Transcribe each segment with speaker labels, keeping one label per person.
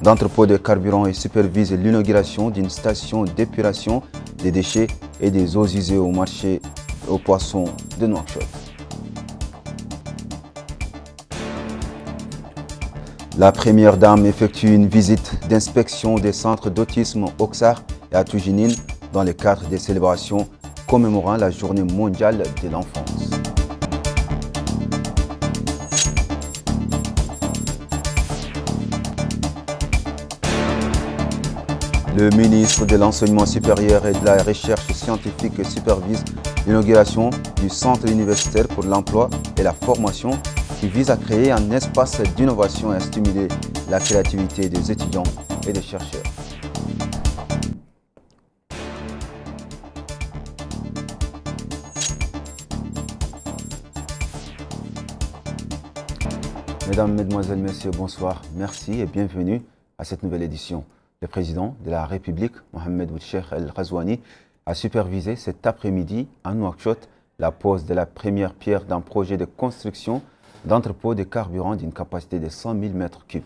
Speaker 1: d'entrepôt de carburant et supervise l'inauguration d'une station d'épuration des déchets et des eaux usées au marché aux poissons de Nouakchott. La première dame effectue une visite d'inspection des centres d'autisme Oksar et à Toujinine dans le cadre des célébrations commémorant la Journée mondiale de l'enfance. Le ministre de l'Enseignement supérieur et de la Recherche scientifique supervise l'inauguration du Centre universitaire pour l'emploi et la formation qui vise à créer un espace d'innovation et à stimuler la créativité des étudiants et des chercheurs. Mesdames, Mesdemoiselles, Messieurs, bonsoir, merci et bienvenue à cette nouvelle édition. Le président de la République, Mohamed Ould-Cheikh El Ghazouani, a supervisé cet après-midi à Nouakchott la pose de la première pierre d'un projet de construction d'entrepôt de carburant d'une capacité de 100 000 m3.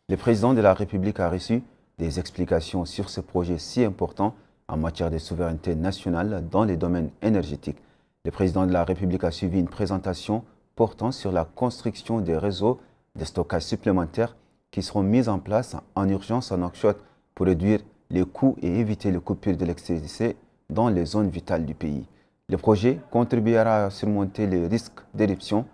Speaker 1: Le président de la République a reçu des explications sur ce projet si important en matière de souveraineté nationale dans les domaines énergétiques. Le président de la République a suivi une présentation portant sur la construction des réseaux de stockage supplémentaires qui seront mis en place en urgence à Nouakchott pour réduire les coûts et éviter les coupures d'électricité dans les zones vitales du pays. Le projet contribuera à surmonter les risques d'éruption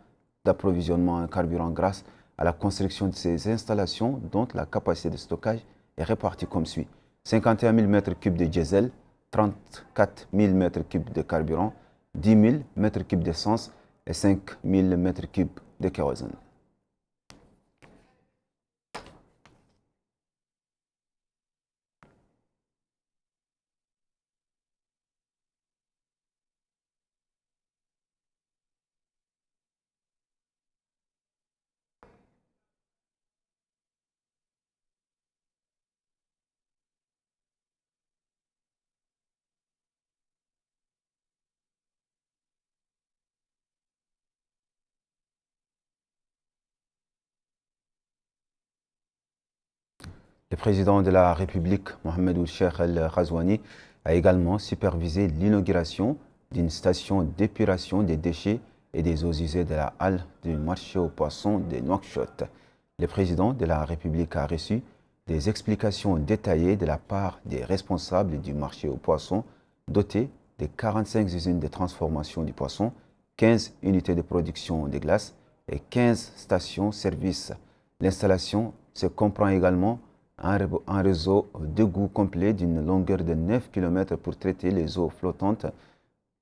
Speaker 1: d'approvisionnement en carburant grâce à la construction de ces installations dont la capacité de stockage est répartie comme suit. 51 000 m3 de diesel, 34 000 m3 de carburant, 10 000 m3 d'essence et 5 000 m3 de kérosène. Le président de la République, Mohamed Ould-Cheikh El Ghazouani, a également supervisé l'inauguration d'une station d'épuration des déchets et des eaux usées de la halle du marché aux poissons de Nouakchott. Le président de la République a reçu des explications détaillées de la part des responsables du marché aux poissons, doté de 45 usines de transformation du poisson, 15 unités de production de glace et 15 stations-service. L'installation se comprend également un réseau d'égouts complet d'une longueur de 9 km pour traiter les eaux flottantes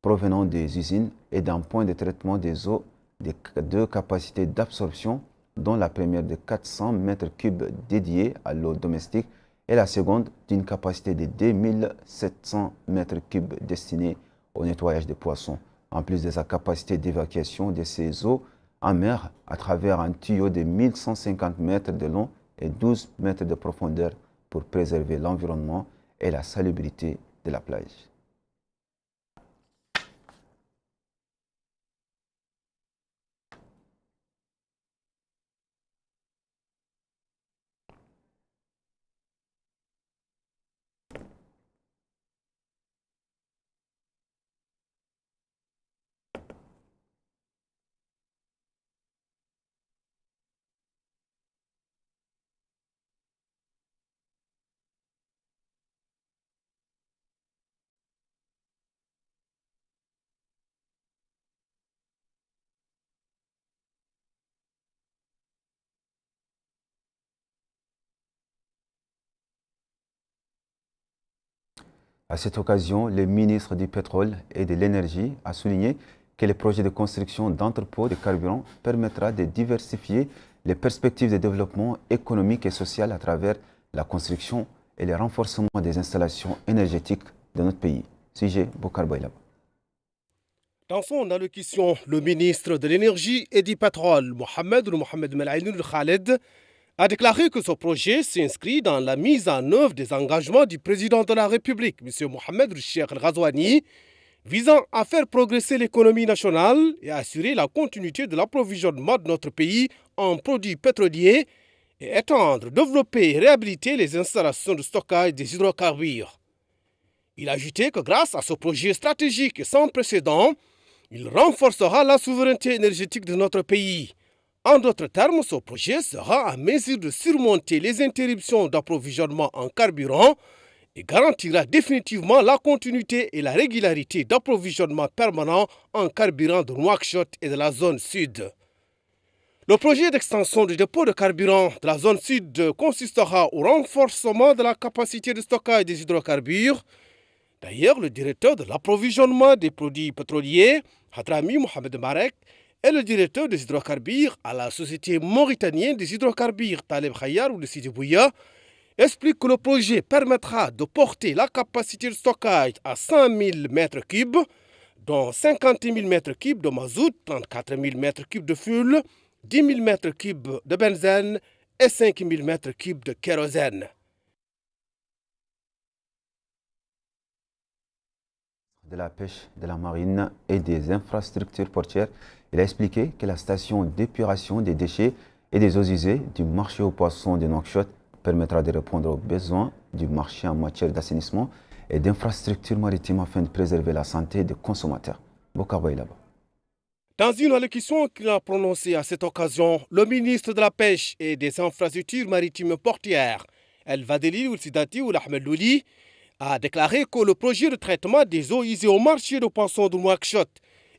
Speaker 1: provenant des usines et d'un point de traitement des eaux de deux capacités d'absorption, dont la première de 400 m3 dédiée à l'eau domestique et la seconde d'une capacité de 2700 m3 destinée au nettoyage des poissons, en plus de sa capacité d'évacuation de ces eaux en mer à travers un tuyau de 1150 mètres de long et 12 mètres de profondeur pour préserver l'environnement et la salubrité de la plage. À cette occasion, le ministre du Pétrole et de l'Énergie a souligné que le projet de construction d'entrepôts de carburant permettra de diversifier les perspectives de développement économique et social à travers la construction et le renforcement des installations énergétiques de notre pays. Sujet Bokar Boylab.
Speaker 2: Dans son allocution, le ministre de l'Énergie et du Pétrole, Mohamed Melaïnoul Khaled, a déclaré que ce projet s'inscrit dans la mise en œuvre des engagements du président de la République, M. Mohamed Ould-Cheikh El Ghazouani, visant à faire progresser l'économie nationale et à assurer la continuité de l'approvisionnement de notre pays en produits pétroliers et étendre, développer et réhabiliter les installations de stockage des hydrocarbures. Il a ajouté que grâce à ce projet stratégique et sans précédent, il renforcera la souveraineté énergétique de notre pays. En d'autres termes, ce projet sera en mesure de surmonter les interruptions d'approvisionnement en carburant et garantira définitivement la continuité et la régularité d'approvisionnement permanent en carburant de Nouakchott et de la zone sud. Le projet d'extension du dépôt de carburant de la zone sud consistera au renforcement de la capacité de stockage des hydrocarbures. D'ailleurs, le directeur de l'approvisionnement des produits pétroliers, Hadrami Mohamed Marek, et le directeur des hydrocarbures à la Société mauritanienne des hydrocarbures, Taleb Khayar ou de Sidi Bouya, explique que le projet permettra de porter la capacité de stockage à 100 000 m3, dont 50 000 m3 de mazout, 34 000 m3 de fuel, 10 000 m3 de benzène et 5 000 m3 de kérosène.
Speaker 1: De la pêche, de la marine et des infrastructures portières, il a expliqué que la station d'épuration des déchets et des eaux usées du marché aux poissons de Nouakchott permettra de répondre aux besoins du marché en matière d'assainissement et d'infrastructures maritimes afin de préserver la santé des consommateurs. Bokaboy là-bas.
Speaker 2: Dans une allocution qu'il a prononcée à cette occasion, le ministre de la Pêche et des infrastructures maritimes portières, El Vadeli Oulsidati ou Ahmed Louli, a déclaré que le projet de traitement des eaux usées au marché de poissons de Nouakchott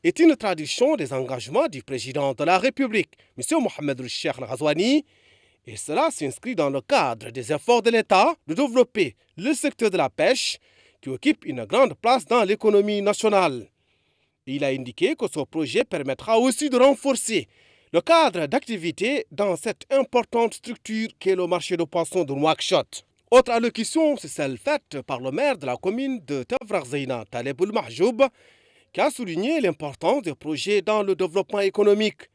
Speaker 2: est une traduction des engagements du président de la République, M. Mohamed Cheikh Ghazouani, et cela s'inscrit dans le cadre des efforts de l'État de développer le secteur de la pêche qui occupe une grande place dans l'économie nationale. Il a indiqué que ce projet permettra aussi de renforcer le cadre d'activité dans cette importante structure qu'est le marché de poissons de Nouakchott. Autre allocution, c'est celle faite par le maire de la commune de Tafraq Zeyna, Taleb Ould Mahjoub, qui a souligné l'importance des projets dans le développement économique.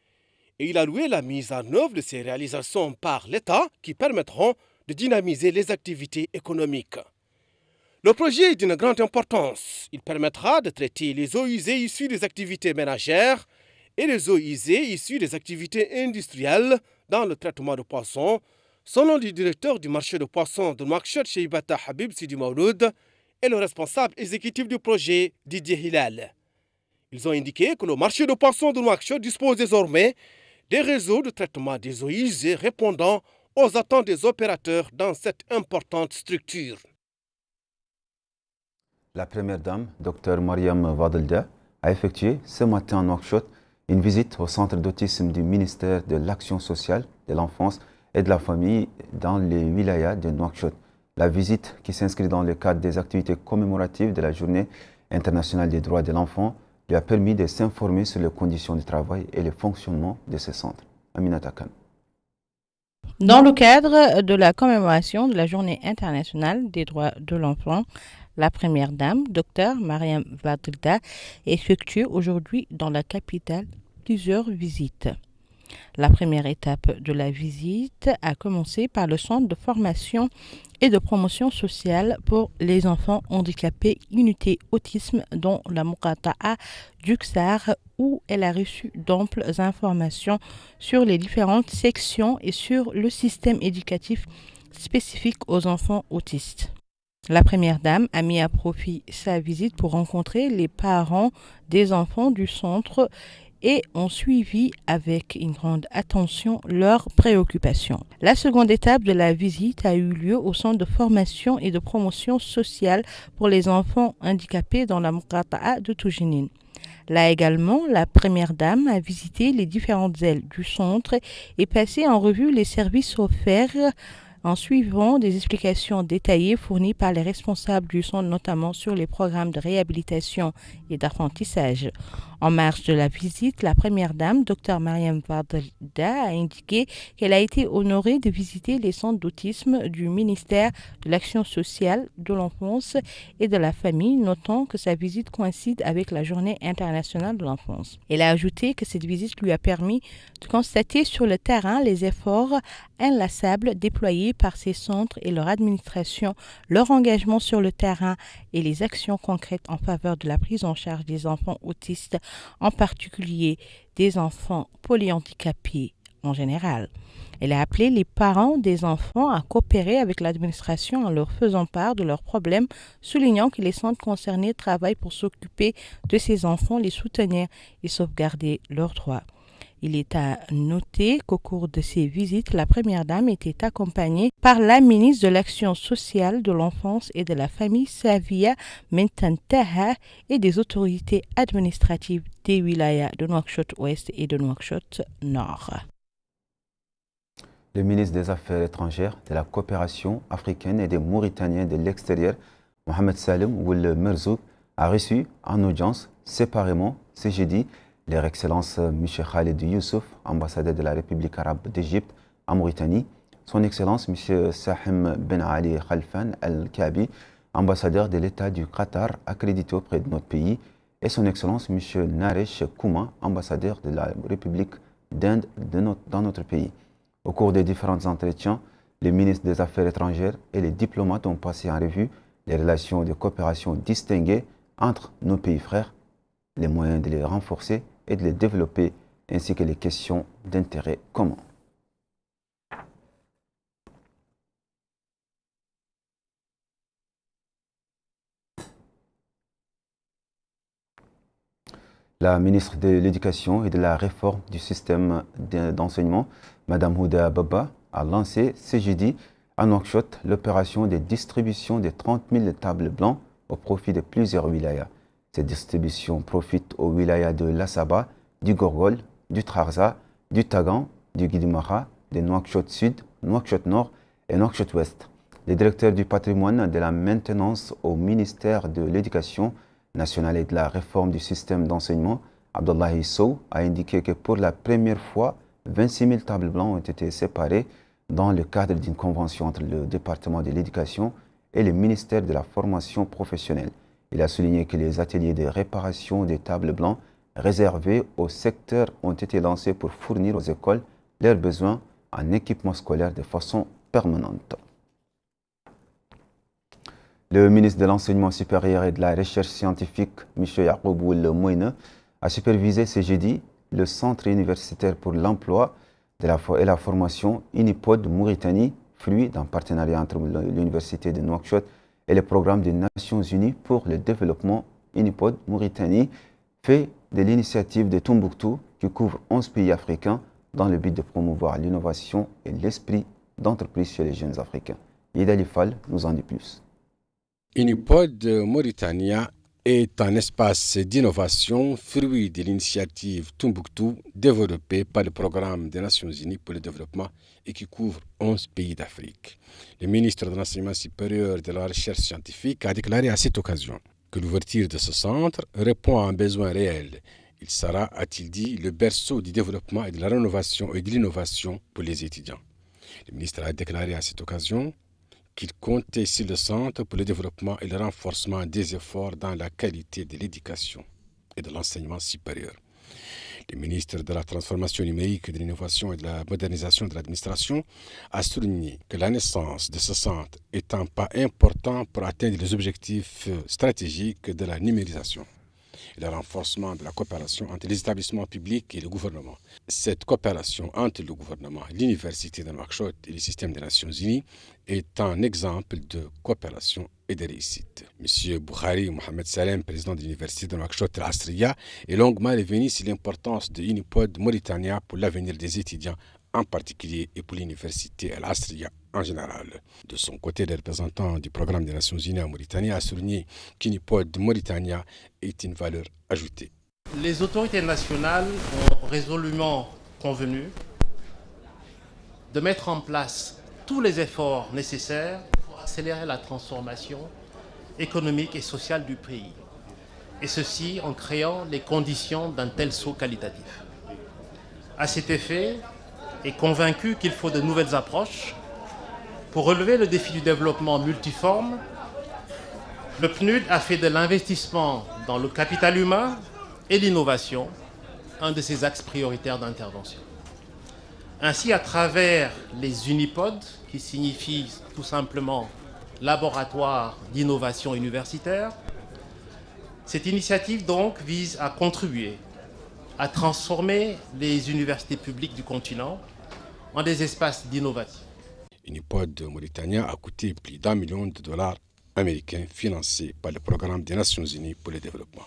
Speaker 2: Et il a loué la mise en œuvre de ces réalisations par l'État qui permettront de dynamiser les activités économiques. Le projet est d'une grande importance. Il permettra de traiter les eaux usées issues des activités ménagères et les eaux usées issues des activités industrielles dans le traitement de poissons, selon le directeur du marché de poissons de Nouakchott, Cheibata Habib Sidi Mauloud, et le responsable exécutif du projet, Didier Hilal. Ils ont indiqué que le marché de poissons de Nouakchott dispose désormais des réseaux de traitement des eaux usées répondant aux attentes des opérateurs dans cette importante structure.
Speaker 1: La première dame, Dr Mariam Vadelda, a effectué ce matin à Nouakchott une visite au centre d'autisme du ministère de l'Action sociale, de l'enfance et de la famille dans les wilayas de Nouakchott. La visite, qui s'inscrit dans le cadre des activités commémoratives de la Journée internationale des droits de l'enfant, lui a permis de s'informer sur les conditions de travail et le fonctionnement de ce centre. Aminata Khan.
Speaker 3: Dans le cadre de la commémoration de la Journée internationale des droits de l'enfant, la première dame, Dr Mariam Vadelda, effectue aujourd'hui dans la capitale plusieurs visites. La première étape de la visite a commencé par le centre de formation et de promotion sociale pour les enfants handicapés Unité Autisme dont la Muqata'a d'Uksar, où elle a reçu d'amples informations sur les différentes sections et sur le système éducatif spécifique aux enfants autistes. La première dame a mis à profit sa visite pour rencontrer les parents des enfants du centre et ont suivi avec une grande attention leurs préoccupations. La seconde étape de la visite a eu lieu au centre de formation et de promotion sociale pour les enfants handicapés dans la Muqata'a de Toujinine. Là également, la première dame a visité les différentes ailes du centre et passé en revue les services offerts en suivant des explications détaillées fournies par les responsables du centre, notamment sur les programmes de réhabilitation et d'apprentissage. En marge de la visite, la première dame, Dr Mariam Vadelda, a indiqué qu'elle a été honorée de visiter les centres d'autisme du ministère de l'Action sociale, de l'enfance et de la famille, notant que sa visite coïncide avec la Journée internationale de l'enfance. Elle a ajouté que cette visite lui a permis de constater sur le terrain les efforts inlassables déployés par ces centres et leur administration, leur engagement sur le terrain et les actions concrètes en faveur de la prise en charge des enfants autistes, en particulier des enfants polyhandicapés en général. Elle a appelé les parents des enfants à coopérer avec l'administration en leur faisant part de leurs problèmes, soulignant que les centres concernés travaillent pour s'occuper de ces enfants, les soutenir et sauvegarder leurs droits. Il est à noter qu'au cours de ces visites, la Première Dame était accompagnée par la ministre de l'Action sociale, de l'Enfance et de la Famille, Savia Mentantaha, et des autorités administratives des wilayas de Nouakchott-Ouest et de Nouakchott-Nord.
Speaker 1: Le ministre des Affaires étrangères, de la coopération africaine et des Mauritaniens de l'extérieur, Mohamed Salim Ould Merzouk, a reçu en audience séparément ce jeudi Leur Excellence M. Khalid Youssouf, ambassadeur de la République arabe d'Égypte en Mauritanie, Son Excellence M. Sahim Ben Ali Khalfan Al-Kabi, ambassadeur de l'État du Qatar accrédité auprès de notre pays, et Son Excellence M. Naresh Kouma, ambassadeur de la République d'Inde dans notre pays. Au cours des différents entretiens, les ministres des Affaires étrangères et les diplomates ont passé en revue les relations de coopération distinguées entre nos pays frères, les moyens de les renforcer et de les développer, ainsi que les questions d'intérêt commun. La ministre de l'Éducation et de la Réforme du système d'enseignement, Mme Houda Baba, a lancé ce jeudi à Nouakchott l'opération de distribution de 30 000 tables blancs au profit de plusieurs wilayas. Cette distribution profite aux wilayas de l'Assaba, du Gorgol, du Trarza, du Tagan, du Guidimaha, de Nouakchott Sud, Nouakchott Nord et Nouakchott Ouest. Le directeur du patrimoine et de la maintenance au ministère de l'Éducation nationale et de la réforme du système d'enseignement, Abdullahi Sow, a indiqué que pour la première fois, 26 000 tables blancs ont été séparées dans le cadre d'une convention entre le département de l'Éducation et le ministère de la formation professionnelle. Il a souligné que les ateliers de réparation des tables blancs réservés au secteur ont été lancés pour fournir aux écoles leurs besoins en équipement scolaire de façon permanente. Le ministre de l'Enseignement supérieur et de la Recherche scientifique, M. Yacoub Ould Mouine, a supervisé ce jeudi le Centre universitaire pour l'emploi et la formation Unipod Mauritanie, fluide en partenariat entre l'Université de Nouakchott et le programme des Nations Unies pour le développement Unipod Mauritanie, fait de l'initiative de Tombouctou qui couvre 11 pays africains dans le but de promouvoir l'innovation et l'esprit d'entreprise chez les jeunes africains. Ida Lifal nous en dit plus.
Speaker 4: Unipod Mauritania est un espace d'innovation fruit de l'initiative Tombouctou développée par le programme des Nations Unies pour le développement et qui couvre 11 pays d'Afrique. Le ministre de l'Enseignement supérieur et de la Recherche scientifique a déclaré à cette occasion que l'ouverture de ce centre répond à un besoin réel. Il sera, a-t-il dit, le berceau du développement et de la rénovation et de l'innovation pour les étudiants. Le ministre a déclaré à cette occasion qu'il comptait sur le centre pour le développement et le renforcement des efforts dans la qualité de l'éducation et de l'enseignement supérieur. Le ministre de la Transformation numérique, de l'Innovation et de la Modernisation de l'administration a souligné que la naissance de ce centre est un pas important pour atteindre les objectifs stratégiques de la numérisation et le renforcement de la coopération entre les établissements publics et le gouvernement. Cette coopération entre le gouvernement, l'Université de Nouakchott et le système des Nations Unies est un exemple de coopération et de réussite. M. Boukhari Mohamed Salem, président de l'Université de Nouakchott Al-Asriya, est longuement revenu sur l'importance de Unipod Mauritania pour l'avenir des étudiants en particulier et pour l'Université Al-Asriya en général. De son côté, le représentant du programme des Nations Unies en Mauritanie a souligné qu'Unipod Mauritania est une valeur ajoutée.
Speaker 5: Les autorités nationales ont résolument convenu de mettre en place tous les efforts nécessaires pour accélérer la transformation économique et sociale du pays. Et ceci en créant les conditions d'un tel saut qualitatif. À cet effet, est convaincu qu'il faut de nouvelles approches pour relever le défi du développement multiforme. Le PNUD a fait de l'investissement dans le capital humain et l'innovation un de ses axes prioritaires d'intervention. Ainsi, à travers les Unipods, qui signifient tout simplement laboratoire d'innovation universitaire, cette initiative donc vise à contribuer à transformer les universités publiques du continent en des espaces d'innovation.
Speaker 4: Unipod Mauritania a coûté plus d'$1 million américains financés par le programme des Nations Unies pour le développement.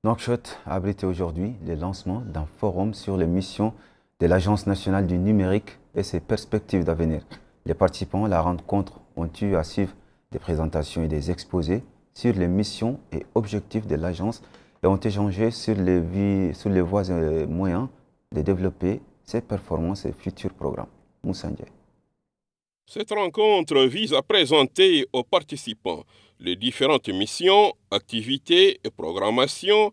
Speaker 1: Nouakchott a abrité aujourd'hui le lancement d'un forum sur les missions de l'Agence nationale du numérique et ses perspectives d'avenir. Les participants à la rencontre ont eu à suivre des présentations et des exposés sur les missions et objectifs de l'agence et ont échangé sur les voies et moyens de développer ses performances et futurs programmes. Moussa Ndiaye.
Speaker 6: Cette rencontre vise à présenter aux participants les différentes missions, activités et programmations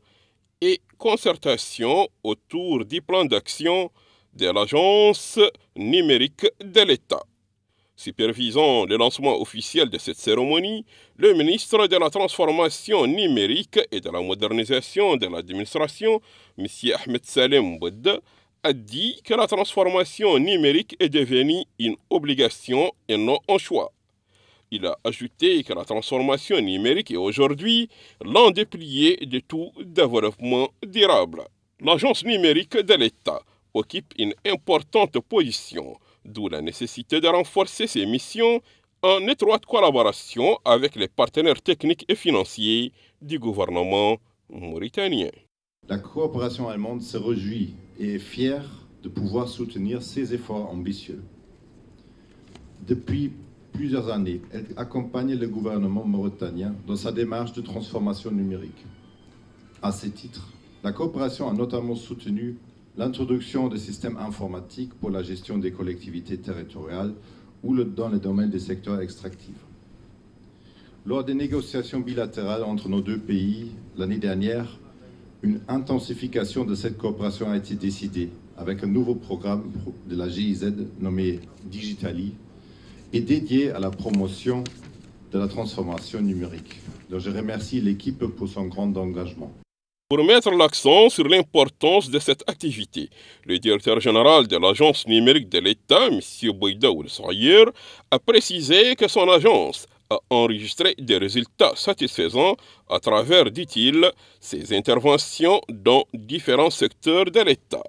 Speaker 6: et concertations autour du plan d'action de l'Agence numérique de l'État. Supervisant le lancement officiel de cette cérémonie, le ministre de la Transformation numérique et de la modernisation de l'administration, M. Ahmed Salem Bouda, a dit que la transformation numérique est devenue une obligation et non un choix. Il a ajouté que la transformation numérique est aujourd'hui l'un des piliers de tout développement durable. L'Agence numérique de l'État occupe une importante position, d'où la nécessité de renforcer ses missions en étroite collaboration avec les partenaires techniques et financiers du gouvernement mauritanien.
Speaker 7: La coopération allemande se réjouit et est fière de pouvoir soutenir ces efforts ambitieux. Depuis plusieurs années, elle accompagne le gouvernement mauritanien dans sa démarche de transformation numérique. À ce titre, la coopération a notamment soutenu l'introduction de systèmes informatiques pour la gestion des collectivités territoriales ou dans le domaine des secteurs extractifs. Lors des négociations bilatérales entre nos deux pays l'année dernière, une intensification de cette coopération a été décidée avec un nouveau programme de la GIZ nommé Digitali et dédié à la promotion de la transformation numérique. Donc je remercie l'équipe pour son grand engagement.
Speaker 6: Pour mettre l'accent sur l'importance de cette activité, le directeur général de l'Agence numérique de l'État, M. Bouida Oulsayer, a précisé que son agence a enregistré des résultats satisfaisants à travers, dit-il, ses interventions dans différents secteurs de l'État.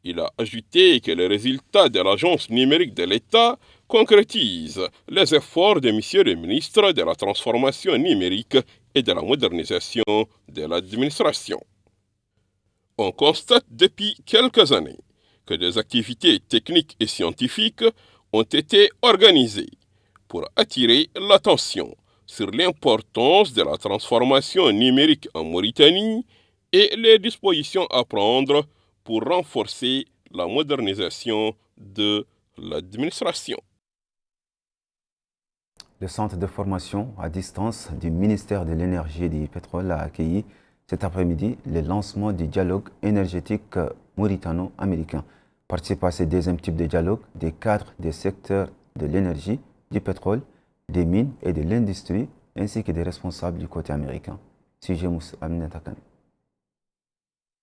Speaker 6: Il a ajouté que les résultats de l'Agence numérique de l'État concrétisent les efforts de M. le ministre de la Transformation numérique et de la modernisation de l'administration. On constate depuis quelques années que des activités techniques et scientifiques ont été organisées pour attirer l'attention sur l'importance de la transformation numérique en Mauritanie et les dispositions à prendre pour renforcer la modernisation de l'administration.
Speaker 1: Le centre de formation à distance du ministère de l'Énergie et du Pétrole a accueilli cet après-midi le lancement du dialogue énergétique mauritano-américain. Participent à ce deuxième type de dialogue des cadres des secteurs de l'énergie, du pétrole, des mines et de l'industrie, ainsi que des responsables du côté américain. Sujet Moussa Aminatakan.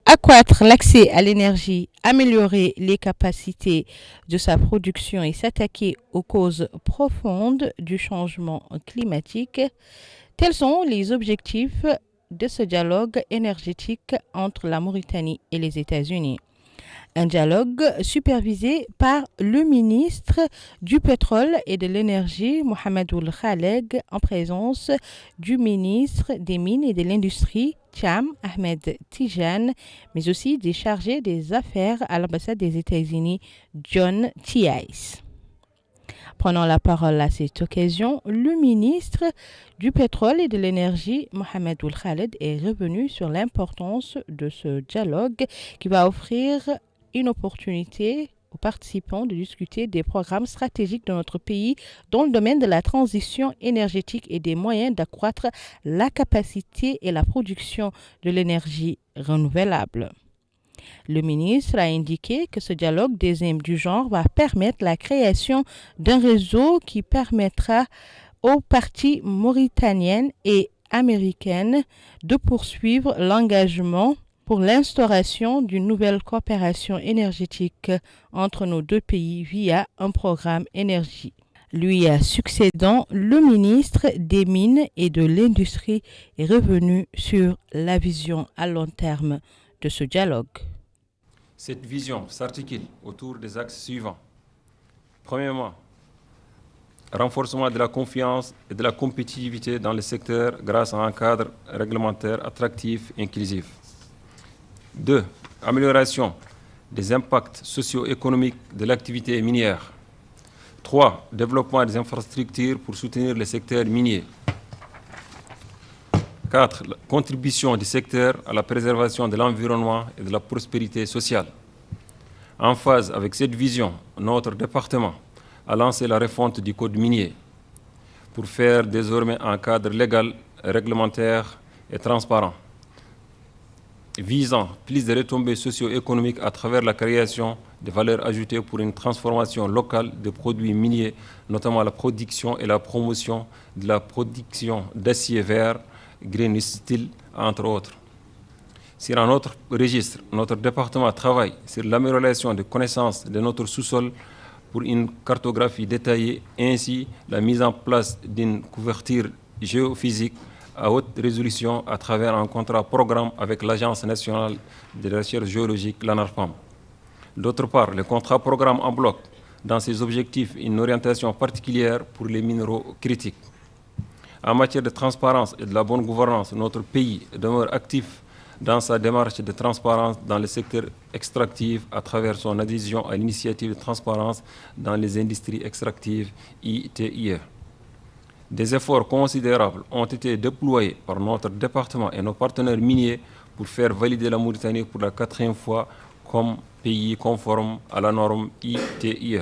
Speaker 3: Accroître l'accès à l'énergie, améliorer les capacités de sa production et s'attaquer aux causes profondes du changement climatique, tels sont les objectifs de ce dialogue énergétique entre la Mauritanie et les États-Unis. Un dialogue supervisé par le ministre du Pétrole et de l'Énergie, Mohamed Ould Khaled, en présence du ministre des Mines et de l'Industrie, Cham Ahmed Tijan, mais aussi des chargés des affaires à l'ambassade des États-Unis, John Tice. Prenant la parole à cette occasion, le ministre du Pétrole et de l'Énergie, Mohamed Ould Khaled, est revenu sur l'importance de ce dialogue qui va offrir une opportunité aux participants de discuter des programmes stratégiques de notre pays dans le domaine de la transition énergétique et des moyens d'accroître la capacité et la production de l'énergie renouvelable. Le ministre a indiqué que ce dialogue deuxième du genre va permettre la création d'un réseau qui permettra aux parties mauritaniennes et américaines de poursuivre l'engagement pour l'instauration d'une nouvelle coopération énergétique entre nos deux pays via un programme énergie. Lui succédant, le ministre des Mines et de l'Industrie est revenu sur la vision à long terme de ce dialogue.
Speaker 8: Cette vision s'articule autour des axes suivants. Premièrement, renforcement de la confiance et de la compétitivité dans le secteur grâce à un cadre réglementaire attractif et inclusif. 2. Amélioration des impacts socio-économiques de l'activité minière. 3. Développement des infrastructures pour soutenir le secteur minier. 4. Contribution du secteur à la préservation de l'environnement et de la prospérité sociale. En phase avec cette vision, notre département a lancé la refonte du code minier pour faire désormais un cadre légal, réglementaire et transparent, visant plus de retombées socio-économiques à travers la création de valeurs ajoutées pour une transformation locale des produits miniers, notamment la production et la promotion de la production d'acier vert, green steel, entre autres. Sur un autre registre, notre département travaille sur l'amélioration des connaissances de notre sous-sol pour une cartographie détaillée, ainsi la mise en place d'une couverture géophysique à haute résolution à travers un contrat programme avec l'Agence nationale de recherche géologique, l'ANARPAM. D'autre part, le contrat programme en bloc dans ses objectifs une orientation particulière pour les minéraux critiques. En matière de transparence et de la bonne gouvernance, notre pays demeure actif dans sa démarche de transparence dans le secteur extractif à travers son adhésion à l'initiative de transparence dans les industries extractives ITIE. Des efforts considérables ont été déployés par notre département et nos partenaires miniers pour faire valider la Mauritanie pour la 4e fois comme pays conforme à la norme ITIE.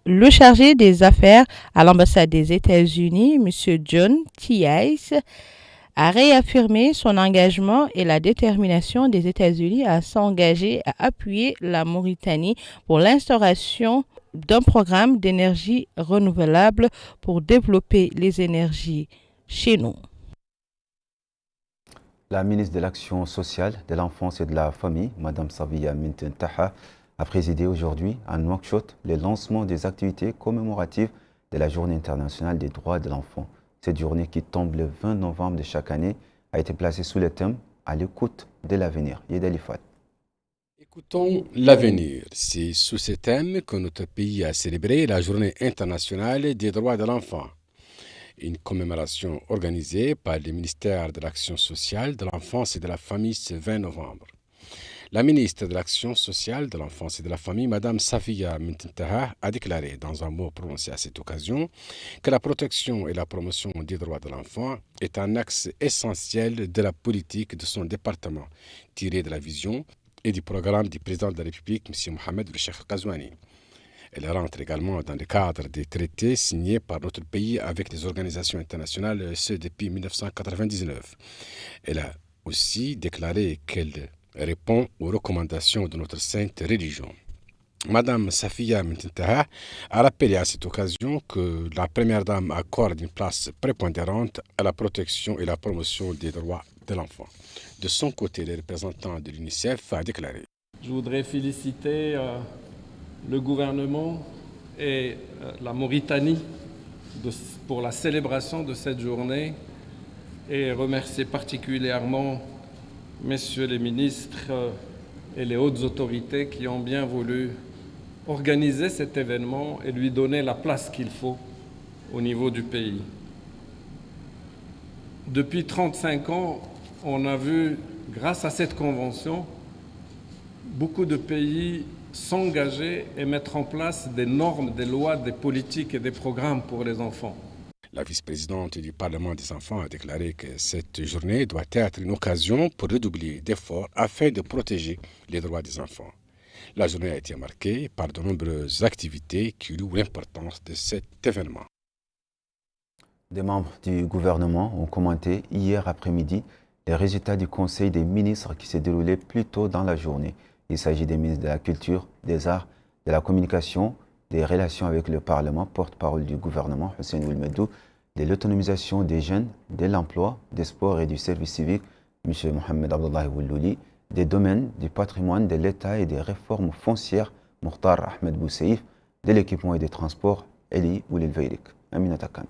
Speaker 3: Le chargé des affaires à l'ambassade des États-Unis, M. John Tiais, a réaffirmé son engagement et la détermination des États-Unis à s'engager à appuyer la Mauritanie pour l'instauration d'un programme d'énergie renouvelable pour développer les énergies chez nous.
Speaker 1: La ministre de l'Action sociale, de l'Enfance et de la Famille, Mme Safiya Mintin Taha, a présidé aujourd'hui à Nouakchott le lancement des activités commémoratives de la Journée internationale des droits de l'enfant. Cette journée qui tombe le 20 novembre de chaque année a été placée sous le thème « À l'écoute de l'avenir ». Yedalifat.
Speaker 4: Écoutons l'avenir. C'est sous ce thème que notre pays a célébré la Journée internationale des droits de l'enfant. Une commémoration organisée par le ministère de l'Action sociale, de l'Enfance et de la Famille ce 20 novembre. La ministre de l'Action sociale, de l'Enfance et de la Famille, Mme Safiya Mintin Taha, a déclaré dans un mot prononcé à cette occasion que la protection et la promotion des droits de l'enfant est un axe essentiel de la politique de son département, tiré de la vision et du programme du président de la République, M. Mohamed Cheikh Ghazouani. Elle rentre également dans le cadre des traités signés par notre pays avec les organisations internationales, ce depuis 1999. Elle a aussi déclaré qu'elle répond aux recommandations de notre sainte religion. Madame Safiya Mintin Taha a rappelé à cette occasion que la Première Dame accorde une place prépondérante à la protection et la promotion des droits de l'enfant. De son côté, le représentant de l'UNICEF a déclaré:
Speaker 9: Je voudrais féliciter le gouvernement et la Mauritanie pour la célébration de cette journée et remercier particulièrement messieurs les ministres et les hautes autorités qui ont bien voulu organiser cet événement et lui donner la place qu'il faut au niveau du pays. Depuis 35 ans, on a vu, grâce à cette convention, beaucoup de pays s'engager et mettre en place des normes, des lois, des politiques et des programmes pour les enfants.
Speaker 4: La vice-présidente du Parlement des enfants a déclaré que cette journée doit être une occasion pour redoubler d'efforts afin de protéger les droits des enfants. La journée a été marquée par de nombreuses activités qui louent l'importance de cet événement.
Speaker 1: Des membres du gouvernement ont commenté hier après-midi les résultats du Conseil des ministres qui s'est déroulé plus tôt dans la journée. Il s'agit des ministres de la Culture, des Arts, de la Communication, des Relations avec le Parlement, porte-parole du gouvernement, Hussein Ouelmedou, de l'autonomisation des jeunes, de l'emploi, des sports et du service civique, M. Mohamed Abdullahi Woulouli, des domaines du patrimoine de l'État et des réformes foncières, Mokhtar Ahmed Bousseif, de l'équipement et des transports, Eli Oulil Veirik. Aminata Khan.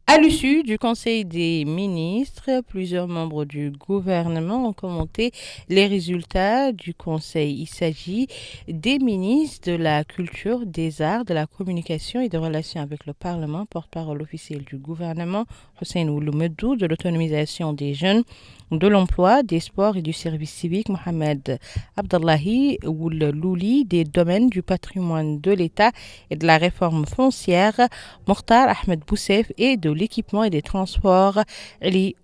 Speaker 3: À l'issue du Conseil des ministres, plusieurs membres du gouvernement ont commenté les résultats du Conseil. Il s'agit des ministres de la Culture, des Arts, de la Communication et des Relations avec le Parlement, porte-parole officiel du gouvernement, Hussein Ouloumedou, de l'autonomisation des jeunes, de l'emploi, des sports et du service civique, Mohamed Abdallahi Louli, des domaines du patrimoine de l'État et de la réforme foncière, Mokhtar Ahmed Boussef, et de l'équipement et des transports, Ali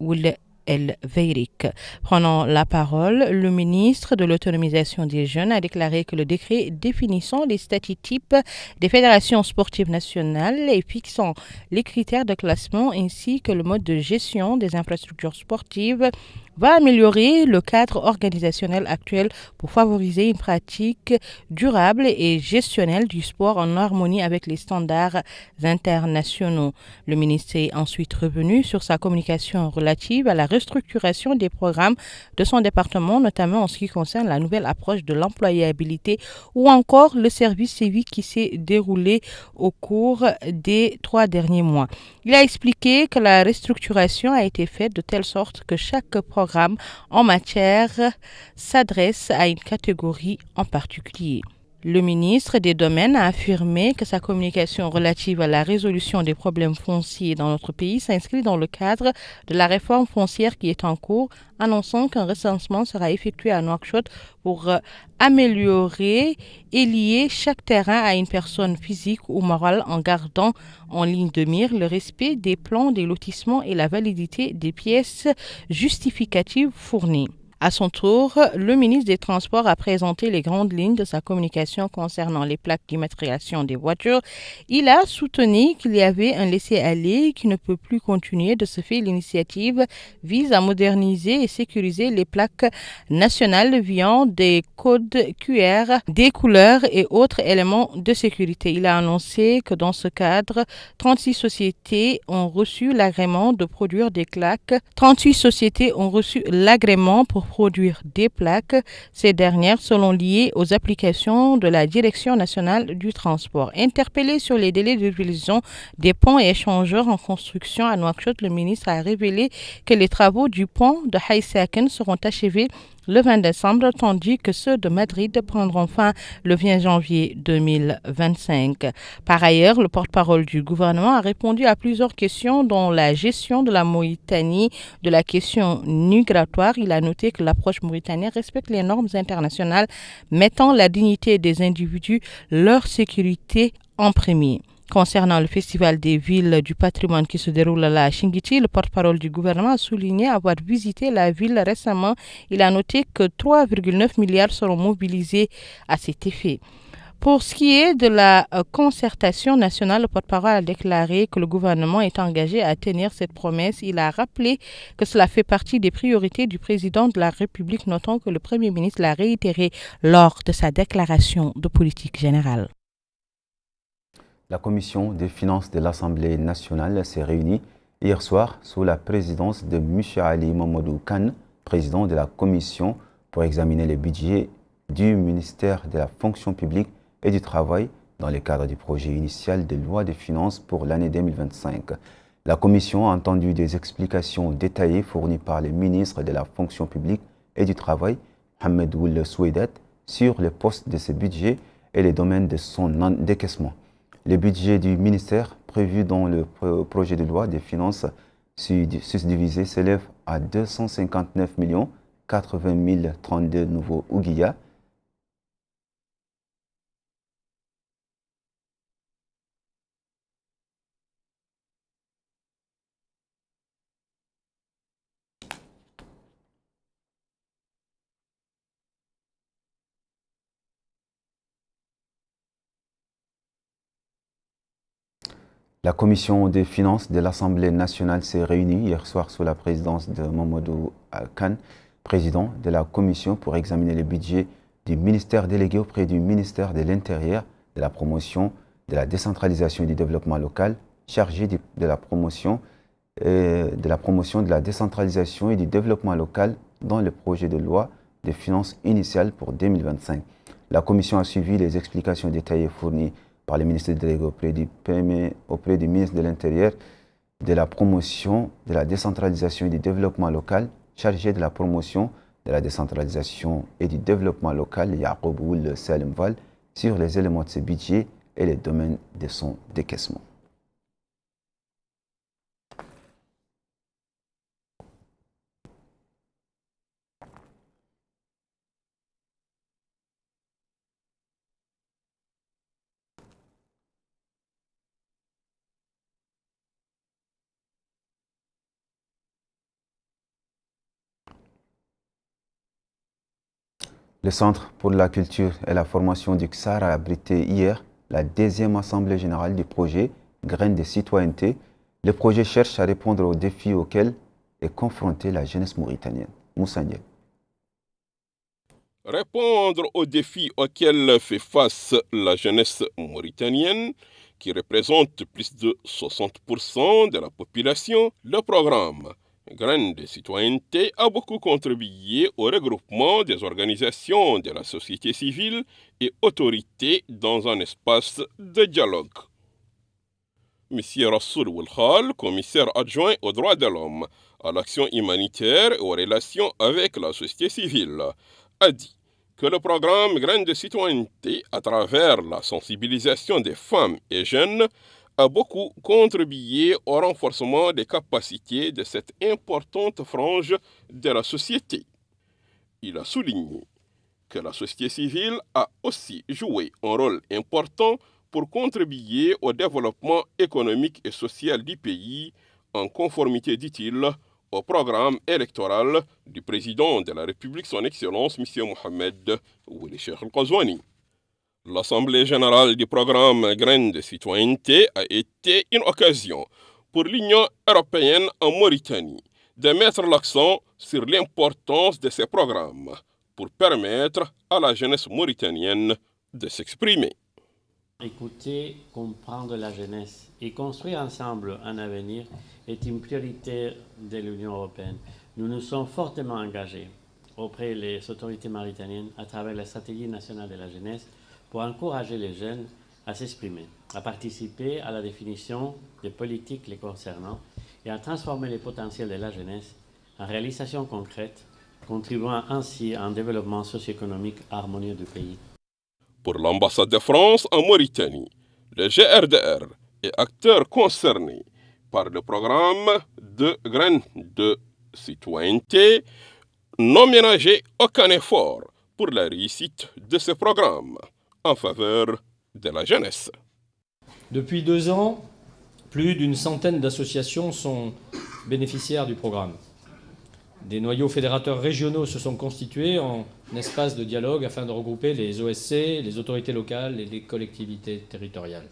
Speaker 3: El Veirik. Prenant la parole, le ministre de l'autonomisation des jeunes a déclaré que le décret définissant les statuts types des fédérations sportives nationales et fixant les critères de classement ainsi que le mode de gestion des infrastructures sportives va améliorer le cadre organisationnel actuel pour favoriser une pratique durable et gestionnelle du sport en harmonie avec les standards internationaux. Le ministre est ensuite revenu sur sa communication relative à la restructuration des programmes de son département, notamment en ce qui concerne la nouvelle approche de l'employabilité ou encore le service civique qui s'est déroulé au cours des 3 derniers mois. Il a expliqué que la restructuration a été faite de telle sorte que chaque programme en matière s'adresse à une catégorie en particulier. Le ministre des Domaines a affirmé que sa communication relative à la résolution des problèmes fonciers dans notre pays s'inscrit dans le cadre de la réforme foncière qui est en cours, annonçant qu'un recensement sera effectué à Nouakchott pour améliorer et lier chaque terrain à une personne physique ou morale en gardant en ligne de mire le respect des plans des lotissements et la validité des pièces justificatives fournies. À son tour, le ministre des Transports a présenté les grandes lignes de sa communication concernant les plaques d'immatriculation des voitures. Il a soutenu qu'il y avait un laisser-aller qui ne peut plus continuer. De ce fait, l'initiative vise à moderniser et sécuriser les plaques nationales via des codes QR, des couleurs et autres éléments de sécurité. Il a annoncé que dans ce cadre, 36 sociétés ont reçu l'agrément de produire des plaques. 38 sociétés ont reçu l'agrément pour produire des plaques, ces dernières selon liées aux applications de la Direction nationale du transport. Interpellé sur les délais d'utilisation des ponts et échangeurs en construction à Nouakchott, le ministre a révélé que les travaux du pont de Haïsaken seront achevés le 20 décembre, tandis que ceux de Madrid prendront fin le 20 janvier 2025. Par ailleurs, le porte-parole du gouvernement a répondu à plusieurs questions, dont la gestion de la Mauritanie, de la question migratoire. Il a noté que l'approche mauritanienne respecte les normes internationales, mettant la dignité des individus, leur sécurité en premier. Concernant le festival des villes du patrimoine qui se déroule à Chingiti, le porte-parole du gouvernement a souligné avoir visité la ville récemment. Il a noté que 3,9 milliards seront mobilisés à cet effet. Pour ce qui est de la concertation nationale, le porte-parole a déclaré que le gouvernement est engagé à tenir cette promesse. Il a rappelé que cela fait partie des priorités du président de la République, notant que le Premier ministre l'a réitéré lors de sa déclaration de politique générale.
Speaker 1: La commission des finances de l'Assemblée nationale s'est réunie hier soir sous la présidence de M. Ali Mamadou Kane, président de la commission, pour examiner les budgets du ministère de la fonction publique et du travail dans le cadre du projet initial de loi de finances pour l'année 2025. La commission a entendu des explications détaillées fournies par le ministre de la fonction publique et du travail, Mohamed Ould Soueidat, sur le poste de ce budget et les domaines de son décaissement. Le budget du ministère prévu dans le projet de loi des finances subdivisé s'élève à 259 80 032 nouveaux ouguiyas. La commission des finances de l'Assemblée nationale s'est réunie hier soir sous la présidence de Mamadou Kane, président de la commission, pour examiner le budget du ministère délégué auprès du ministère de l'Intérieur, de la promotion, de la décentralisation et du développement local, chargé de la promotion de la décentralisation et du développement local dans le projet de loi de finances initiales pour 2025. La commission a suivi les explications détaillées fournies par le ministre délégué auprès du ministre de l'Intérieur de la promotion de la décentralisation et du développement local, chargé de la promotion de la décentralisation et du développement local, Yacoub Ould Salim Val, sur les éléments de ce budget et les domaines de son décaissement. Le Centre pour la culture et la formation du XAR a abrité hier la deuxième assemblée générale du projet Graines de citoyenneté. Le projet cherche à répondre aux défis auxquels est confrontée la jeunesse mauritanienne. Moussa Ndiaye.
Speaker 6: Répondre aux défis auxquels fait face la jeunesse mauritanienne, qui représente plus de 60% de la population, le programme Graines de citoyenneté a beaucoup contribué au regroupement des organisations de la société civile et autorités dans un espace de dialogue. M. Rassoul Wilkhal, commissaire adjoint aux droits de l'homme, à l'action humanitaire et aux relations avec la société civile, a dit que le programme Graines de citoyenneté, à travers la sensibilisation des femmes et jeunes, a beaucoup contribué au renforcement des capacités de cette importante frange de la société. Il a souligné que la société civile a aussi joué un rôle important pour contribuer au développement économique et social du pays, en conformité, dit-il, au programme électoral du président de la République, son Excellence, M. Mohamed Ould Cheikh Al-Ghazouani. L'Assemblée générale du programme Graines de citoyenneté a été une occasion pour l'Union européenne en Mauritanie de mettre l'accent sur l'importance de ces programmes pour permettre à la jeunesse mauritanienne de s'exprimer.
Speaker 10: Écouter, comprendre la jeunesse et construire ensemble un avenir est une priorité de l'Union européenne. Nous nous sommes fortement engagés auprès des autorités mauritaniennes à travers la stratégie nationale de la jeunesse pour encourager les jeunes à s'exprimer, à participer à la définition des politiques les concernant et à transformer les potentiels de la jeunesse en réalisations concrètes, contribuant ainsi à un développement socio-économique harmonieux du pays.
Speaker 6: Pour l'ambassade de France en Mauritanie, le GRDR est acteur concerné par le programme de Graines de citoyenneté, n'ont ménagé aucun effort pour la réussite de ce programme en faveur de la jeunesse.
Speaker 11: Depuis 2 ans, plus d'une centaine d'associations sont bénéficiaires du programme. Des noyaux fédérateurs régionaux se sont constitués en espace de dialogue afin de regrouper les OSC, les autorités locales et les collectivités territoriales.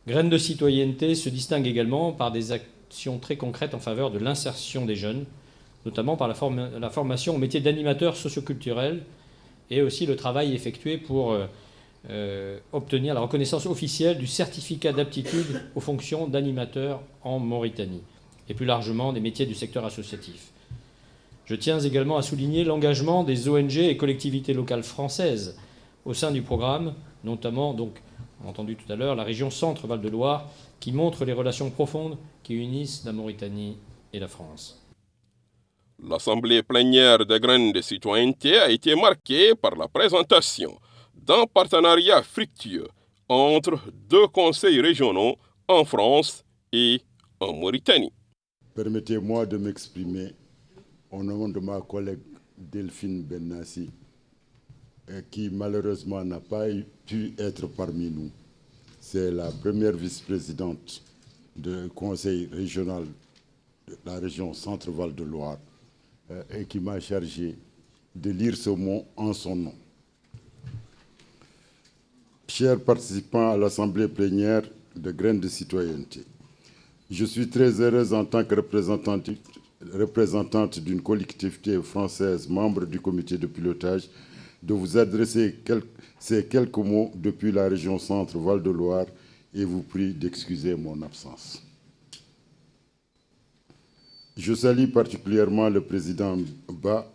Speaker 11: Graines de citoyenneté se distingue également par des actions très concrètes en faveur de l'insertion des jeunes, notamment par la formation au métier d'animateur socioculturel et aussi le travail effectué pour obtenir la reconnaissance officielle du certificat d'aptitude aux fonctions d'animateur en Mauritanie, et plus largement des métiers du secteur associatif. Je tiens également à souligner l'engagement des ONG et collectivités locales françaises au sein du programme, notamment, donc, entendu tout à l'heure, la région Centre-Val de Loire, qui montre les relations profondes qui unissent la Mauritanie et la France.
Speaker 6: L'Assemblée plénière de Graines de citoyenneté a été marquée par la présentation d'un partenariat fructueux entre 2 conseils régionaux en France et en Mauritanie.
Speaker 12: Permettez-moi de m'exprimer au nom de ma collègue Delphine Bennassi, qui malheureusement n'a pas pu être parmi nous. C'est la première vice-présidente du conseil régional de la région Centre-Val de Loire et qui m'a chargé de lire ce mot en son nom. Chers participants à l'Assemblée plénière de Graines de citoyenneté, je suis très heureuse en tant que représentante d'une collectivité française, membre du comité de pilotage, de vous adresser ces quelques mots depuis la région Centre-Val de Loire et vous prie d'excuser mon absence. Je salue particulièrement le président Ba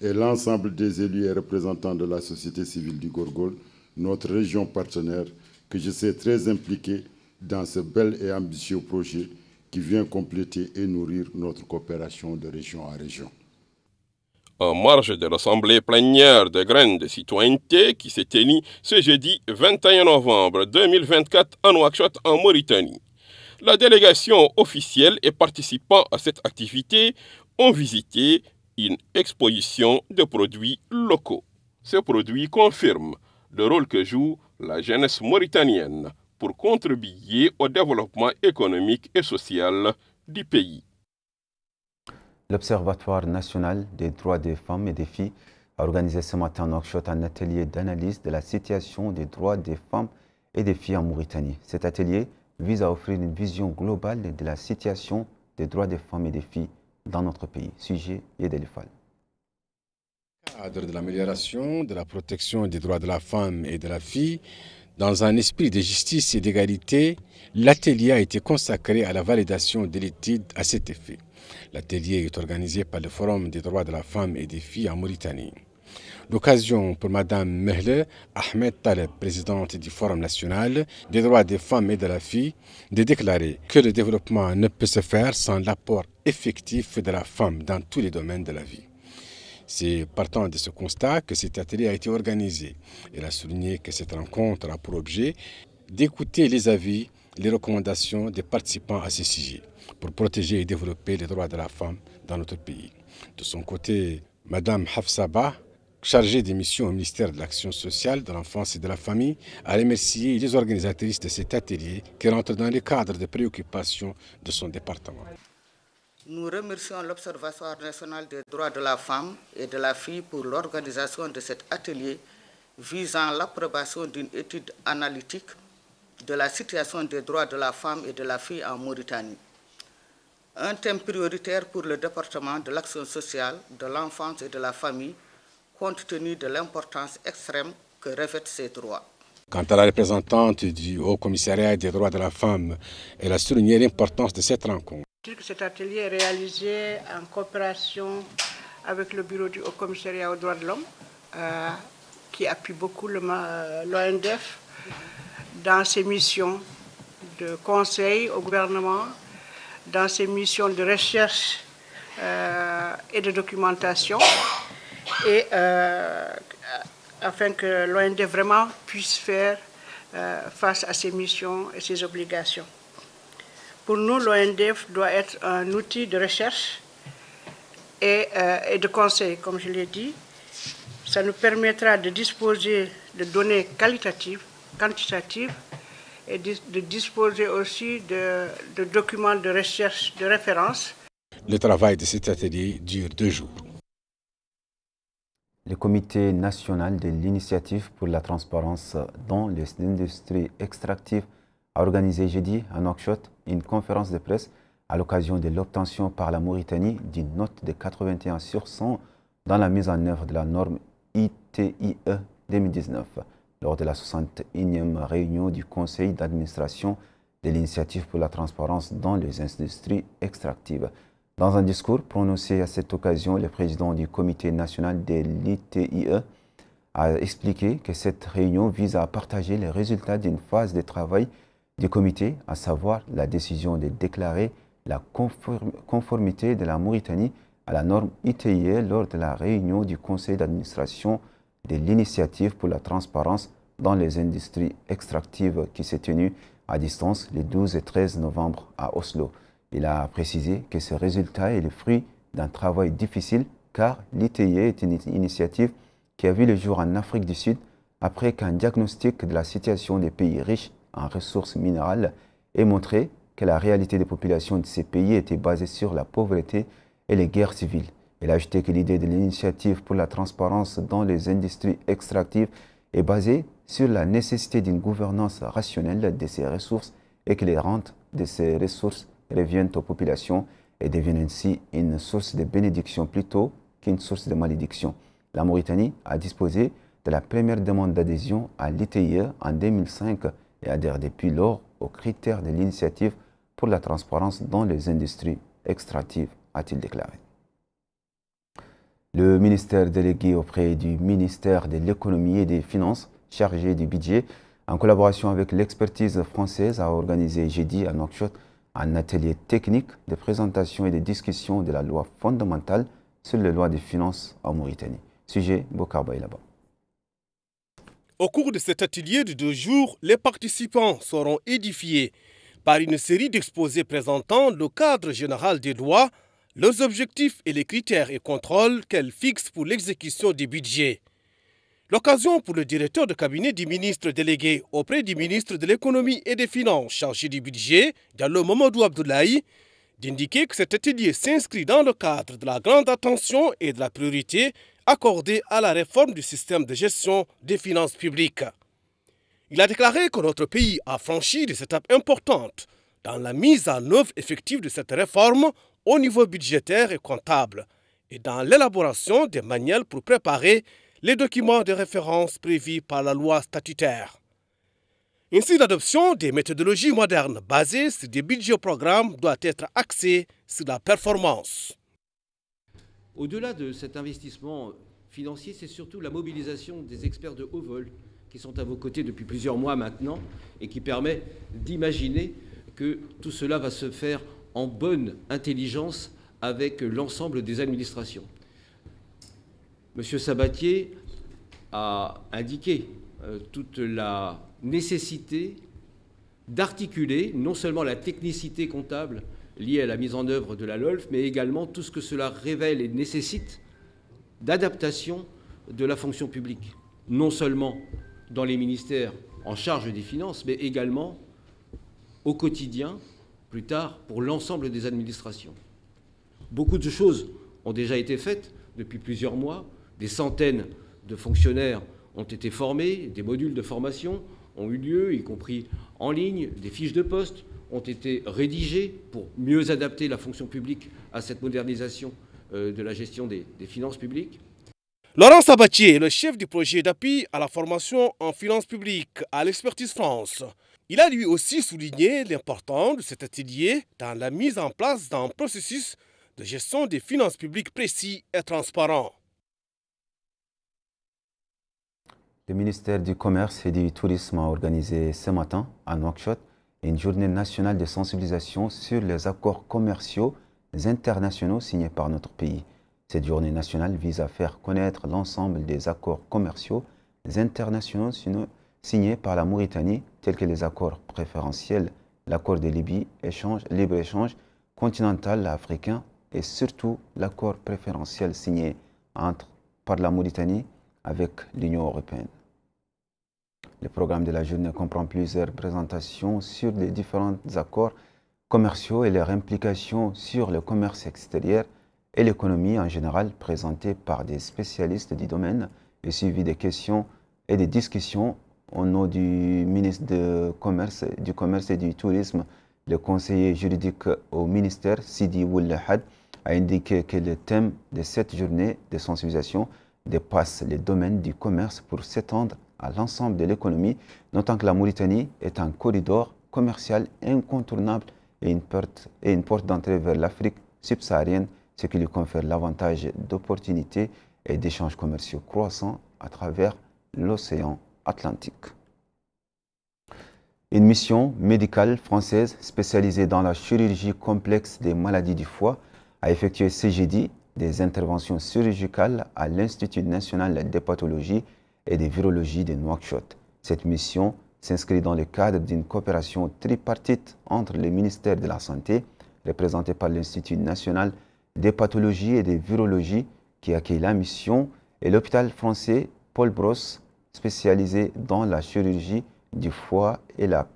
Speaker 12: et l'ensemble des élus et représentants de la société civile du Gorgol, notre région partenaire, que je sais très impliquée dans ce bel et ambitieux projet qui vient compléter et nourrir notre coopération de région à région.
Speaker 6: En marge de l'Assemblée plénière de graines de citoyenneté qui s'est tenue ce jeudi 21 novembre 2024 à Nouakchott en Mauritanie. La délégation officielle et participants à cette activité ont visité une exposition de produits locaux. Ces produits confirment le rôle que joue la jeunesse mauritanienne pour contribuer au développement économique et social du pays.
Speaker 1: L'Observatoire national des droits des femmes et des filles a organisé ce matin en Nouakchott un atelier d'analyse de la situation des droits des femmes et des filles en Mauritanie. Cet atelier vise à offrir une vision globale de la situation des droits des femmes et des filles dans notre pays. Sujet Yedelifal.
Speaker 4: Cadre de l'amélioration de la protection des droits de la femme et de la fille, dans un esprit de justice et d'égalité, l'atelier a été consacré à la validation de l'étude à cet effet. L'atelier est organisé par le Forum des droits de la femme et des filles en Mauritanie. L'occasion pour Mme Mehle Ahmed Taleb, présidente du Forum national des droits des femmes et de la fille, de déclarer que le développement ne peut se faire sans l'apport effectif de la femme dans tous les domaines de la vie. C'est partant de ce constat que cet atelier a été organisé. Elle a souligné que cette rencontre a pour objet d'écouter les avis, les recommandations des participants à ce sujet pour protéger et développer les droits de la femme dans notre pays. De son côté, Mme Hafsaba, chargée des missions au ministère de l'Action sociale, de l'enfance et de la famille, a remercié les organisatrices de cet atelier qui rentrent dans le cadre de préoccupations de son département.
Speaker 13: Nous remercions l'Observatoire national des droits de la femme et de la fille pour l'organisation de cet atelier visant l'approbation d'une étude analytique de la situation des droits de la femme et de la fille en Mauritanie. Un thème prioritaire pour le département de l'action sociale, de l'enfance et de la famille, compte tenu de l'importance extrême que revêtent ces droits.
Speaker 4: Quant à la représentante du Haut Commissariat des droits de la femme, elle a souligné l'importance de cette rencontre.
Speaker 14: Cet atelier est réalisé en coopération avec le bureau du Haut Commissariat aux droits de l'homme, qui appuie beaucoup l'ONDF dans ses missions de conseil au gouvernement, dans ses missions de recherche et de documentation, et afin que l'ONDF vraiment puisse faire face à ses missions et ses obligations. Pour nous, l'ONDF doit être un outil de recherche et de conseil, comme je l'ai dit. Ça nous permettra de disposer de données qualitatives, quantitatives, et de disposer aussi de documents de recherche de référence.
Speaker 4: Le travail de cet atelier dure 2 jours.
Speaker 1: Le Comité national de l'initiative pour la transparence dans les industries extractives a organisé jeudi à Nouakchott une conférence de presse à l'occasion de l'obtention par la Mauritanie d'une note de 81 sur 100 dans la mise en œuvre de la norme ITIE 2019 lors de la 61e réunion du Conseil d'administration de l'initiative pour la transparence dans les industries extractives. Dans un discours prononcé à cette occasion, le président du Comité national de l'ITIE a expliqué que cette réunion vise à partager les résultats d'une phase de travail du comité, à savoir la décision de déclarer la conformité de la Mauritanie à la norme ITIE lors de la réunion du Conseil d'administration de l'initiative pour la transparence dans les industries extractives qui s'est tenue à distance les 12 et 13 novembre à Oslo. Il a précisé que ce résultat est le fruit d'un travail difficile car l'ITIE est une initiative qui a vu le jour en Afrique du Sud après qu'un diagnostic de la situation des pays riches en ressources minérales ait montré que la réalité des populations de ces pays était basée sur la pauvreté et les guerres civiles. Il a ajouté que l'idée de l'initiative pour la transparence dans les industries extractives est basée sur la nécessité d'une gouvernance rationnelle de ces ressources et que les rentes de ces ressources reviennent aux populations et deviennent ainsi une source de bénédiction plutôt qu'une source de malédiction. La Mauritanie a disposé de la première demande d'adhésion à l'ITIE en 2005 et adhère depuis lors aux critères de l'initiative pour la transparence dans les industries extractives, a-t-il déclaré. Le ministère délégué auprès du ministère de l'économie et des finances, chargé du budget, en collaboration avec l'expertise française, a organisé jeudi à Nouakchott un atelier technique de présentation et de discussion de la loi fondamentale sur les lois de finances en Mauritanie. Sujet Bokar Baïlaba.
Speaker 2: Au cours de cet atelier de 2 jours, les participants seront édifiés par une série d'exposés présentant le cadre général des lois, leurs objectifs et les critères et contrôles qu'elles fixent pour l'exécution des budgets. L'occasion pour le directeur de cabinet du ministre délégué auprès du ministre de l'économie et des finances chargé du budget, Diallo Mamadou Abdoulaye, d'indiquer que cet atelier s'inscrit dans le cadre de la grande attention et de la priorité accordée à la réforme du système de gestion des finances publiques. Il a déclaré que notre pays a franchi des étapes importantes dans la mise en œuvre effective de cette réforme au niveau budgétaire et comptable et dans l'élaboration des manuels pour préparer les documents de référence prévus par la loi statutaire. Ainsi, l'adoption des méthodologies modernes basées sur des budgets programmes doit être axée sur la performance.
Speaker 15: Au-delà de cet investissement financier, c'est surtout la mobilisation des experts de haut vol qui sont à vos côtés depuis plusieurs mois maintenant et qui permet d'imaginer que tout cela va se faire en bonne intelligence avec l'ensemble des administrations. Monsieur Sabatier a indiqué toute la nécessité d'articuler non seulement la technicité comptable liée à la mise en œuvre de la LOLF, mais également tout ce que cela révèle et nécessite d'adaptation de la fonction publique, non seulement dans les ministères en charge des finances, mais également au quotidien, plus tard, pour l'ensemble des administrations. Beaucoup de choses ont déjà été faites depuis plusieurs mois. Des centaines de fonctionnaires ont été formés, des modules de formation ont eu lieu, y compris en ligne, des fiches de poste ont été rédigées pour mieux adapter la fonction publique à cette modernisation de la gestion des finances publiques.
Speaker 2: Laurent Sabatier est le chef du projet d'appui à la formation en finances publiques à l'Expertise France. Il a lui aussi souligné l'importance de cet atelier dans la mise en place d'un processus de gestion des finances publiques précis et transparent.
Speaker 1: Le ministère du Commerce et du Tourisme a organisé ce matin à Nouakchott une journée nationale de sensibilisation sur les accords commerciaux internationaux signés par notre pays. Cette journée nationale vise à faire connaître l'ensemble des accords commerciaux internationaux signés par la Mauritanie, tels que les accords préférentiels, l'accord de libre-échange continental africain et surtout l'accord préférentiel signé par la Mauritanie avec l'Union européenne. Le programme de la journée comprend plusieurs présentations sur les différents accords commerciaux et leur implication sur le commerce extérieur et l'économie en général, présentées par des spécialistes du domaine et suivi des questions et des discussions au nom du ministre du Commerce et du Tourisme. Le conseiller juridique au ministère, Sidi Woulahad, a indiqué que le thème de cette journée de sensibilisation dépasse les domaines du commerce pour s'étendre à l'ensemble de l'économie, notant que la Mauritanie est un corridor commercial incontournable et une porte d'entrée vers l'Afrique subsaharienne, ce qui lui confère l'avantage d'opportunités et d'échanges commerciaux croissants à travers l'océan Atlantique. Une mission médicale française spécialisée dans la chirurgie complexe des maladies du foie a effectué ce jeudi des interventions chirurgicales à l'Institut national d'hépatologie et de virologie de Nouakchott. Cette mission s'inscrit dans le cadre d'une coopération tripartite entre le ministère de la Santé, représenté par l'Institut national d'hépatologie et de virologie qui accueille la mission, et l'hôpital français Paul Bros, spécialisé dans la chirurgie du foie et la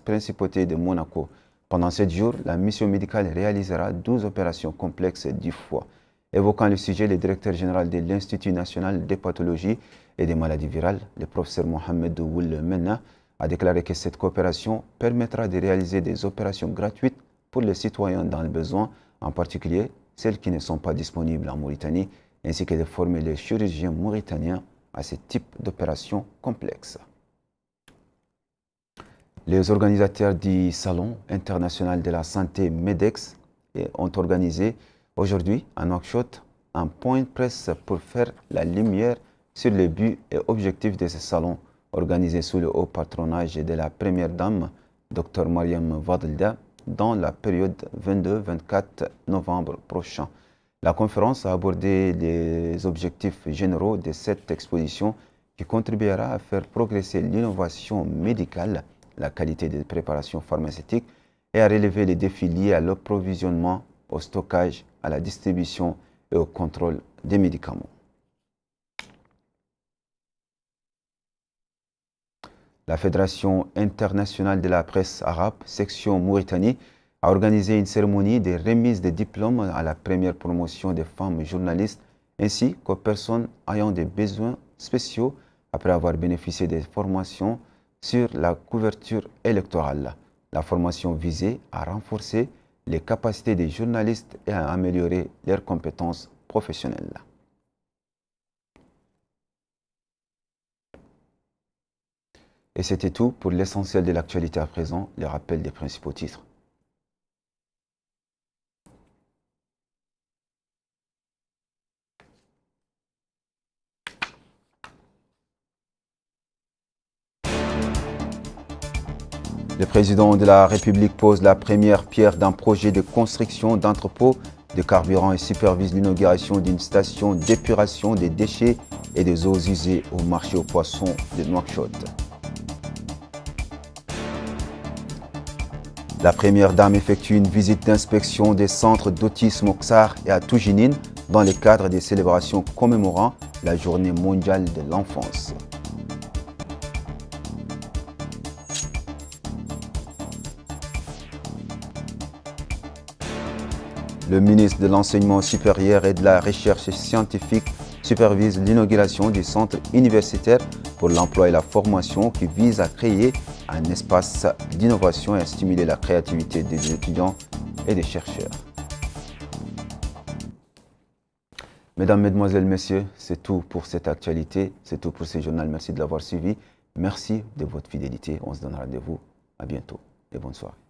Speaker 1: principauté de Monaco. Pendant 7 jours, la mission médicale réalisera 12 opérations complexes du foie. Évoquant le sujet, le directeur général de l'Institut national d'hépatologie et des maladies virales, le professeur Mohamed Ould Menna, a déclaré que cette coopération permettra de réaliser des opérations gratuites pour les citoyens dans le besoin, en particulier celles qui ne sont pas disponibles en Mauritanie, ainsi que de former les chirurgiens mauritaniens à ce type d'opérations complexes. Les organisateurs du Salon international de la santé MEDEX ont organisé aujourd'hui à Nouakchott un point de presse pour faire la lumière sur les buts et objectifs de ce salon organisé sous le haut patronage de la première dame, Dr Mariam Vadilda, dans la période 22-24 novembre prochain. La conférence a abordé les objectifs généraux de cette exposition qui contribuera à faire progresser l'innovation médicale, la qualité des préparations pharmaceutiques et à relever les défis liés à l'approvisionnement, au stockage, à la distribution et au contrôle des médicaments. La Fédération internationale de la presse arabe, section Mauritanie, a organisé une cérémonie de remise des diplômes à la première promotion des femmes journalistes ainsi qu'aux personnes ayant des besoins spéciaux après avoir bénéficié des formations sur la couverture électorale. La formation visait à renforcer les capacités des journalistes et à améliorer leurs compétences professionnelles. Et c'était tout pour l'essentiel de l'actualité à présent, le rappel des principaux titres. Le président de la République pose la première pierre d'un projet de construction d'entrepôts de carburant et supervise l'inauguration d'une station d'épuration des déchets et des eaux usées au marché aux poissons de Nouakchott. La première dame effectue une visite d'inspection des centres d'autisme au Ksar et à Toujinine dans le cadre des célébrations commémorant la Journée mondiale de l'enfance. Le ministre de l'Enseignement supérieur et de la Recherche scientifique supervise l'inauguration du centre universitaire pour l'emploi et la formation qui vise à créer un espace d'innovation et à stimuler la créativité des étudiants et des chercheurs. Mesdames, Mesdemoiselles, Messieurs, c'est tout pour cette actualité, c'est tout pour ce journal. Merci de l'avoir suivi. Merci de votre fidélité. On se donne rendez-vous. À bientôt et bonne soirée.